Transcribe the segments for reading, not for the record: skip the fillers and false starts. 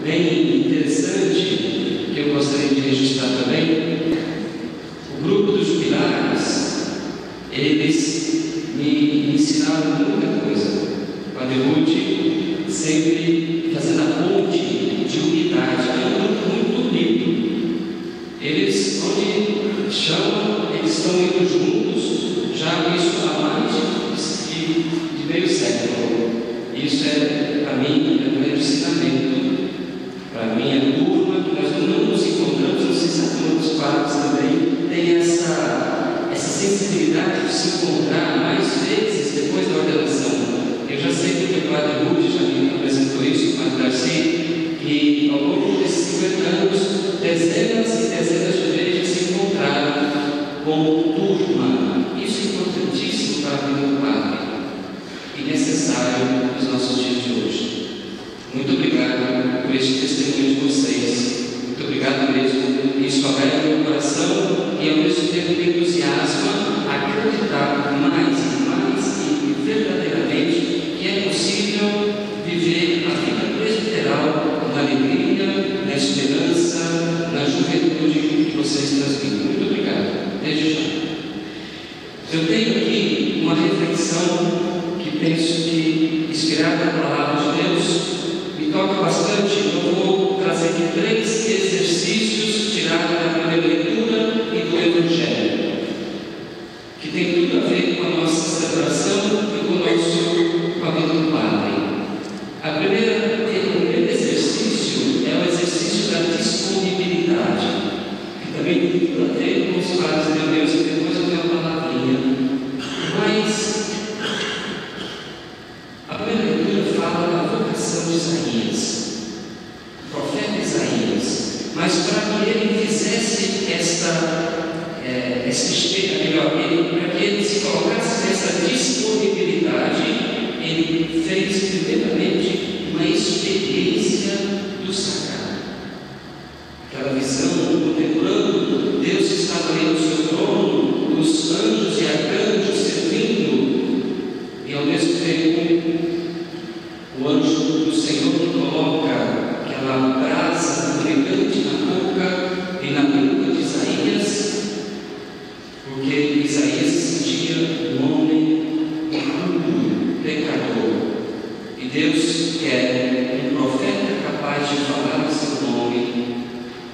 bem interessante que eu gostaria de registrar também. O grupo dos pilares, eles me ensinaram muita coisa. Com a Derude, sempre fazendo a ponte de unidade. É um grupo muito lindo. Eles, onde chamam, eles estão indo juntos, já isso há mais de meio século. Isso é, para mim, um grande ensinamento. Para mim, a turma, que nós não nos encontramos, não sei se a turma dos padres também tem essa sensibilidade de se encontrar mais vezes depois da ordenação. Eu já sei que o Padre Rude já me apresentou isso, o Padre Darcy, que ao longo desses 50 anos, dezenas e dezenas de igrejas se encontraram como turma. Isso é importantíssimo para a vida do Padre e necessário nos nossos dias de hoje. Muito obrigado por este testemunho de vocês. Muito obrigado mesmo. Isso alegra meu coração e ao mesmo tempo me entusiasma a acreditar mais e mais e verdadeiramente que é possível viver a vida presbiteral na alegria, na esperança, na juventude que vocês transmitem. Muito obrigado. Desde já. Eu tenho aqui uma reflexão que penso que, inspirada na palavra de Deus, me toca bastante. Eu vou trazer aqui 3 exercícios tirados da primeira leitura e do Evangelho, que tem tudo a ver com a nossa celebração e com a vida do Padre. O primeiro exercício é o exercício da disponibilidade, que também tem tudo a ver com os padres de Deus, e depois eu tenho uma palavrinha. Mas a primeira leitura fala da vocação de Isaías, o profeta Isaías, mas para que ele fizesse para que ele se colocasse nessa disponibilidade, ele fez primeiramente uma experiência do sagrado. Aquela visão, contemplando Deus que estava ali no seu trono, os anjos e arcanjos servindo, e ao mesmo tempo o anjo do Senhor coloca aquela brasa brilhante na boca e na língua de Isaías, porque Isaías se sentia um homem impuro, pecador, e Deus quer um profeta capaz de falar o seu nome.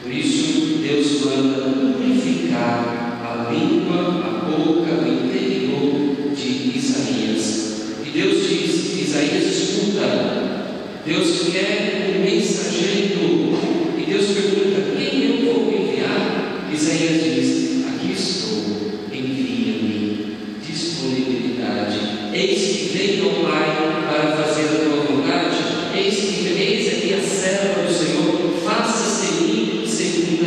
Por isso Deus manda purificar a língua, a boca, o interior de Isaías. E Deus diz: Isaías, escuta. Deus quer um mensageiro. E Deus pergunta: quem eu vou enviar? Isaías diz: aqui estou, envia-me. Disponibilidade. Eis que venho ao Pai para fazer a tua vontade. Eis aqui a serva do Senhor. Faça-se em mim segundo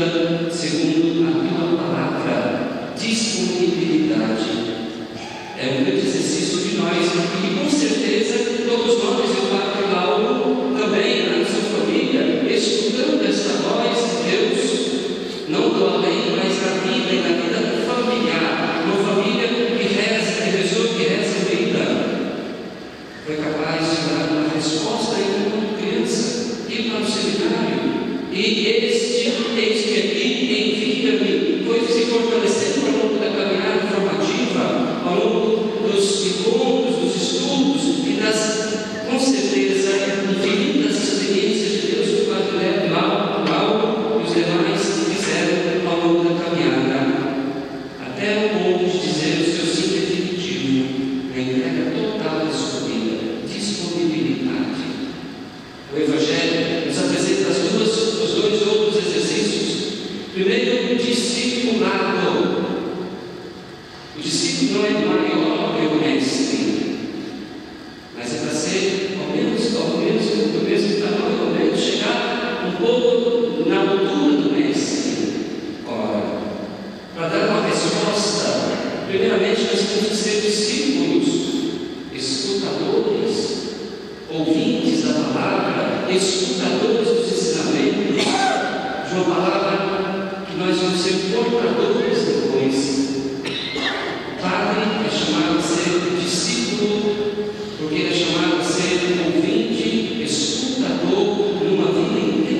a tua palavra. Disponibilidade. É um grande exercício de nós, e com certeza todos nós, e o Padre Lauro também, na sua família, escutando esta voz de Deus, não do além, mas na vida e na vida familiar, uma família que reza, que rezou, que reza vida, foi capaz de dar uma resposta ainda quando criança, ir para o seminário, e eles tinham: eis que aqui, envia-me, foi se fortalecendo ao longo da caminhada formativa, ao longo dos encontros, dos estudos e com certeza, infinitas experiências de Deus que o Padre Lauro e os demais fizeram ao longo da caminhada, até o ponto de dizer o seu sim definitivo, na entrega total da sua vida, disponibilidade. O Evangelho nos apresenta os 2 outros exercícios. Primeiro, o discipulado. O discípulo não é maior que o mestre, mas é para ser ao menos do mesmo tamanho, ao menos chegar um pouco na altura do mestre. Ora, para dar uma resposta, primeiramente nós temos que ser discípulos, escutadores, ouvintes da palavra, escutadores dos ensinamentos, de uma palavra que nós vamos ser portadores depois. O padre é chamado a ser discípulo, porque ele é chamado a ser ouvinte, escutador, numa vida inteira.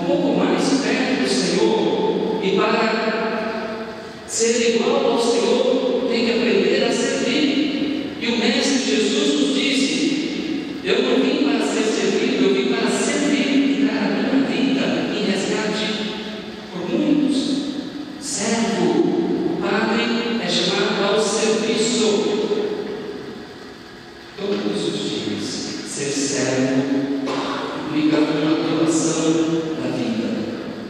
um pouco mais perto do Senhor, e para ser igual ao Senhor, tem que aprender a servir. E o Mestre Jesus nos disse: eu não vim para ser servido, eu vim para servir e dar a minha vida em resgate por muitos. Servo, o Padre é chamado ao serviço todos os dias. Ser servo implica uma doação da vida,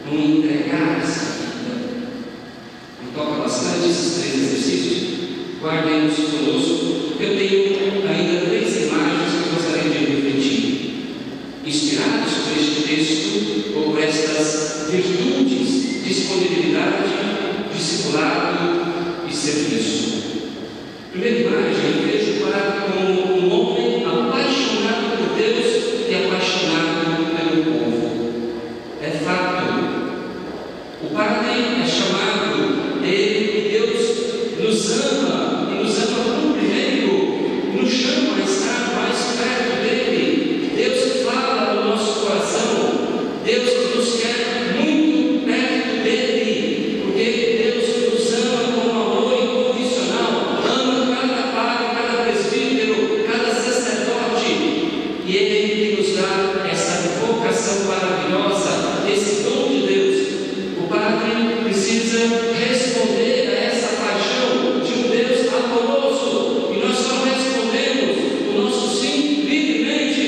um entregar essa vida. Me toca bastante esses 3 exercícios. Guardem-nos conosco. Eu tenho ainda 3 imagens que gostaria de refletir, inspirados por este texto ou por estas virtudes: disponibilidade, discipulado e serviço. Primeira imagem, eu vejo o Padre como um homem apaixonado por Deus e apaixonado pelo povo. É fato. O Padre é chamado, ele, Deus, nos ama, e nos ama como primeiro, nos chama a estar mais perto dele. Deus fala no nosso coração, Deus nos quer muito perto dele, porque Deus nos ama com amor incondicional, ama cada padre, cada presbítero, cada sacerdote, e ele nos dá essa vocação maravilhosa, esse dom de Deus. O Padre precisa responder a essa paixão de um Deus amoroso, e nós só respondemos o nosso sim livremente,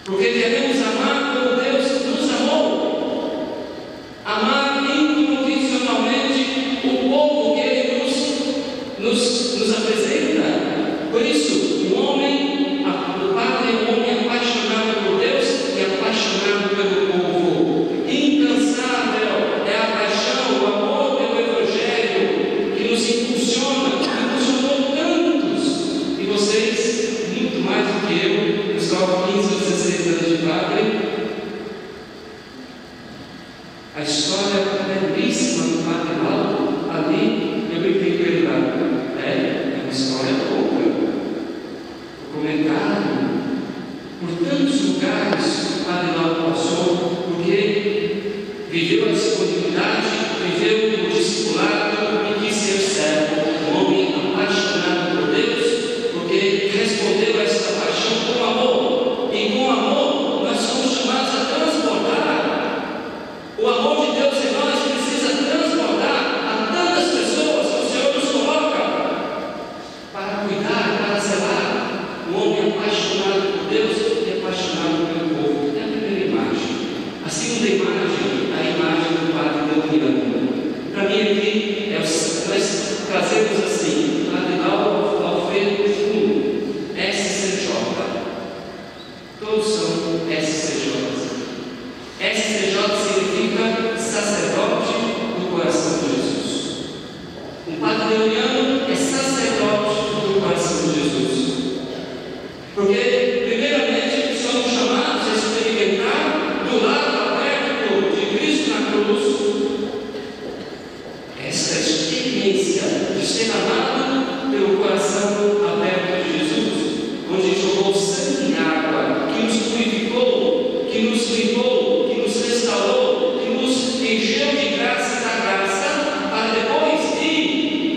porque queremos amar como Deus nos amou, amar incondicionalmente o povo que Ele nos apresenta. Por isso, o Padre é um homem apaixonado por Deus e apaixonado pelo povo. Incansável é a paixão, o amor pelo Evangelho que nos impulsionou tantos, e vocês, muito mais do que eu estou há 15 ou 16 anos de padre. A história belíssima do Padre Lauro, ali eu brinquei com ele lá. É uma história louca. Documentado por tantos lugares que o Padre Lauro passou, porque viveu a disponibilidade, viveu o discipulado e quis ser servo. Um homem apaixonado por Deus, porque respondeu a essa paixão com amor, e com amor nós somos chamados a transportar. O amor de Deus em nós precisa transportar a tantas pessoas que o Senhor nos coloca para cuidar, para zelar. Um homem apaixonado por Deus e apaixonado pelo povo. É a primeira imagem. A segunda imagem, a imagem do Padre Deuniano. Para mim aqui, nós trazemos assim: Padre Lauro Alfredo I, SCJ. Todos são SCJs. SCJ significa sacerdote do coração de Jesus. Um Padre Deuniano é sacerdote do coração de Jesus. Porque, primeiramente, somos chamados a experimentar do lado aberto de Cristo na cruz esta experiência de ser amado pelo coração aberto de Jesus, onde jogou sangue e água, que nos purificou, que nos limpou, que nos restaurou, que nos encheu de graça e da graça, para depois ir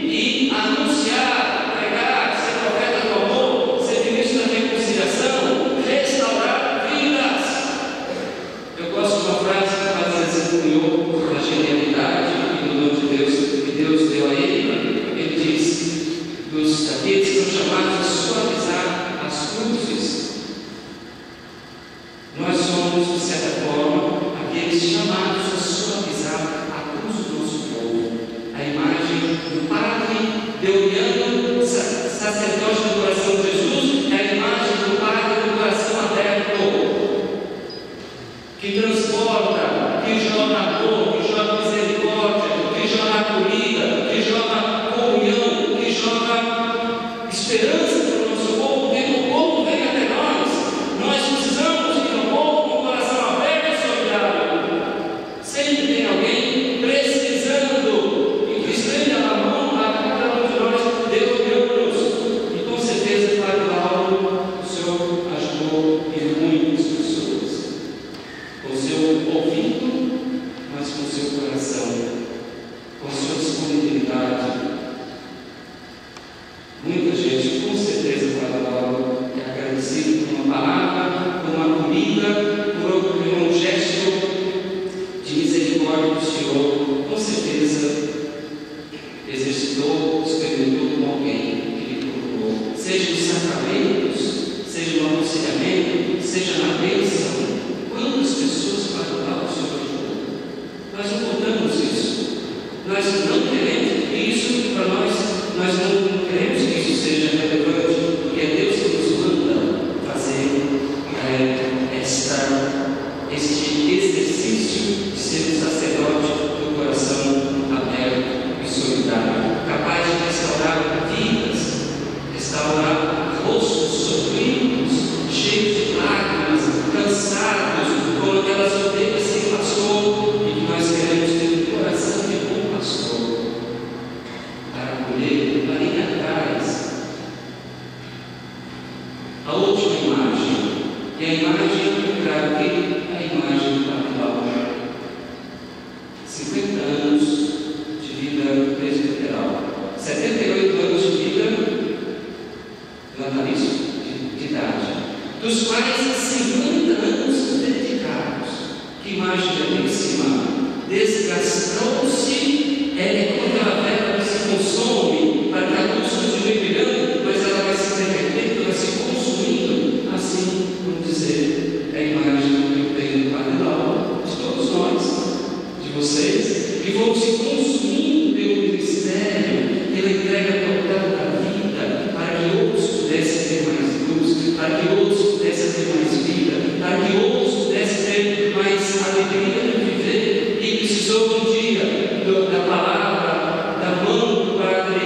e anunciar, pregar, ser profeta do amor, ser ministro da reconciliação, restaurar vidas. Eu gosto de uma frase que o Padre Zezinho cunhou da genialidade e do dom de Deus que Deus deu a ele. Ele diz: daqueles que são chamados a suavizar as cruzes, nós somos, de certa forma, aqueles chamados a suavizar a cruz do nosso povo. A imagem do Padre Deuniano, sacerdote do coração de Jesus, é a imagem do Padre do coração aberto, que transporta, que joga amor, que joga misericórdia, que joga acolhida, que joga comunhão, que joga esperança para o nosso povo, porque o povo vem até nós. Nós precisamos de um povo com o coração aberto e solidário. Sempre tem alguém precisando e que estende a mão a cada um de nós, Deus, e com certeza, Padre Lauro, o Senhor ajudou em muitas pessoas. seu coração, com a sua disponibilidade. Muita gente, com certeza, é agradecido por uma palavra, por uma comida, por um gesto de misericórdia do Senhor. Com certeza, exercitou, experimentou com alguém que lhe procurou, seja nos sacramentos, seja no aconselhamento, seja na bênção. Quantas pessoas para lá o Senhor ajudou? Nós não contamos isso. Nós não queremos isso para nós não queremos que isso seja relevante, porque é Deus que nos manda fazer este exercício de ser um sacerdote do coração aberto e solidário, capaz de restaurar vidas, restaurar rostos sofridos, cheios de lágrimas, cansados, como aquelas ovelhas sem pastor, e que nós queremos ter um coração de bom pastor para acolher, para ir atrás. A última imagem, e a imagem, claro que a imagem do Padre 50 anos de vida presbiteral, 78 anos de vida natalício, de idade, dos quais 50 anos dedicados. Que imagem belíssima! Desgastou-se, quando aquela vela se consome, para que a luz continue brilhando, mas ela vai se derretendo, vai se consumindo. Assim, vamos dizer, é a imagem que eu tenho do Padre Lauro, de todos nós, de vocês, que vão se consumindo pelo ministério, pela entrega total da vida, para que outros pudessem ter mais luz, para que outros pudessem ter mais vida, para que outros pudessem ter mais alegria de viver. E precisou um dia da palavra, da mão do Padre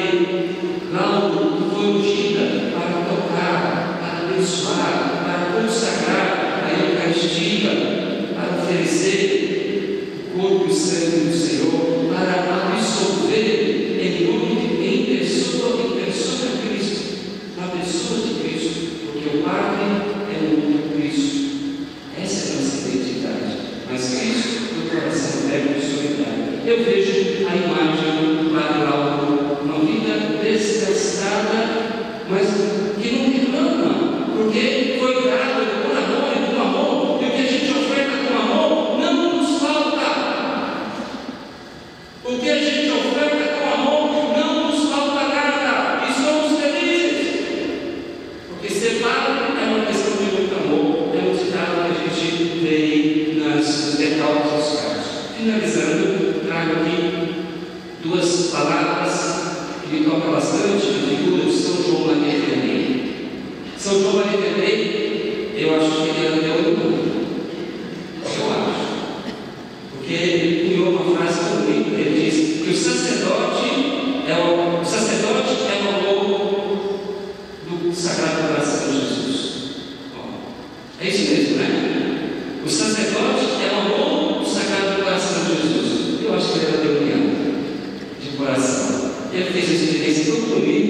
Lauro, que foi ungida para tocar, para abençoar, para consagrar a Eucaristia, para oferecer o corpo e o sangue do Senhor, para absolver em nome, em pessoa de Cristo, na pessoa de Cristo, porque o Padre é o nome de Cristo. Essa é a nossa identidade. Mas Cristo do coração aberto e solidário. Eu vejo a imagem do Padre Lauro, uma vida desgastada, mas que não reclama, porque foi dado por amor e com amor, e o que a gente oferta com amor não nos falta. O que a gente oferta com amor não nos falta nada, e somos felizes, porque ser padre é uma questão de muito amor, é um ditado que a gente vê nos decálogos dos casos. Finalizando, trago aqui duas palavras que me tocam bastante na figura de São João Maria Vianney. São João Maria Vianney, eu acho que ele era teólogo, eu acho, porque ele cunhou uma frase tão bonita. Ele diz que o sacerdote é o amor do Sagrado Coração de Jesus. É isso mesmo, né? O sacerdote é o amor do Sagrado Coração de Jesus. Eu acho que ele era teologiano de coração. Ele fez uma experiência tão bonita